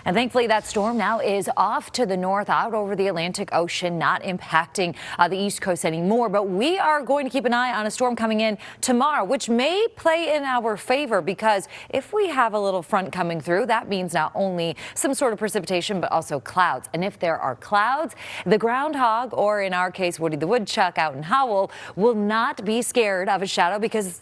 And thankfully that storm now is off to the north out over the Atlantic Ocean, not impacting the East Coast anymore. But we are going to keep an eye on a storm coming in tomorrow, which may play in our favor, because if we have a little front coming through, that means not only some sort of precipitation, but also clouds. And if there are clouds, the groundhog, or in our case, Woody the Woodchuck out in Howell, will not be scared of a shadow, because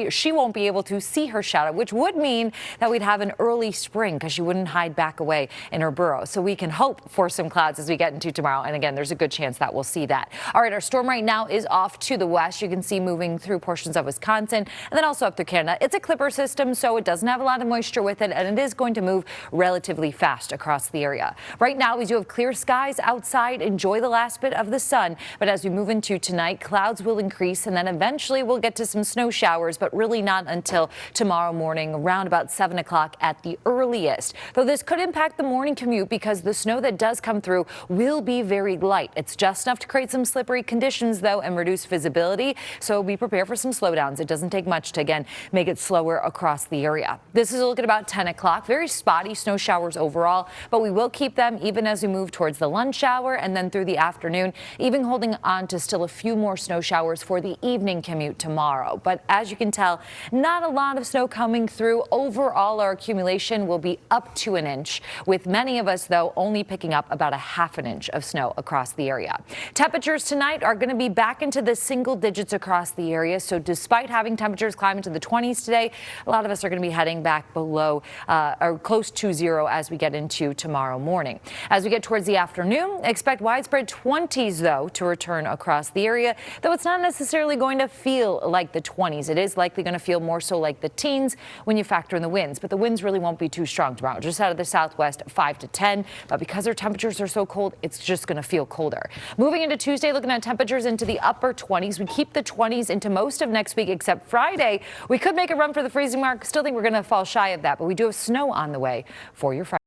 she won't be able to see her shadow, which would mean that we'd have an early spring because she wouldn't hide back away in her burrow. So we can hope for some clouds as we get into tomorrow. And again, there's a good chance that we'll see that. All right, our storm right now is off to the west. You can see moving through portions of Wisconsin and then also up through Canada. It's a clipper system, so it doesn't have a lot of moisture with it, and it is going to move relatively fast across the area. Right now, we do have clear skies outside. Enjoy the last bit of the sun. But as we move into tonight, clouds will increase, and then eventually we'll get to some snow showers, but really not until tomorrow morning, around about 7 o'clock at the earliest. Though this could impact the morning commute, because the snow that does come through will be very light. It's just enough to create some slippery conditions, though, and reduce visibility. So be prepared for some slowdowns. It doesn't take much to, again, make it slower across the area. This is a look at about 10 o'clock. Very spotty snow showers overall, but we will keep them even as we move towards the lunch hour and then through the afternoon, even holding on to still a few more snow showers for the evening commute tomorrow. But as you can tell, not a lot of snow coming through. Overall, our accumulation will be up to an inch, with many of us, though, only picking up about a ½ inch of snow across the area. Temperatures tonight are going to be back into the single digits across the area. So despite having temperatures climb into the 20s today, a lot of us are going to be heading back below or close to zero as we get into tomorrow morning. As we get towards the afternoon, expect widespread 20s, though, to return across the area, though it's not necessarily going to feel like the 20s. It is likely going to feel more so like the teens when you factor in the winds, but the winds really won't be too strong tomorrow. Just out of the southwest, 5 to 10, but because our temperatures are so cold, it's just going to feel colder. Moving into Tuesday, looking at temperatures into the upper 20s. We keep the 20s into most of next week, except Friday. We could make a run for the freezing mark. Still think we're going to fall shy of that, but we do have snow on the way for your Friday.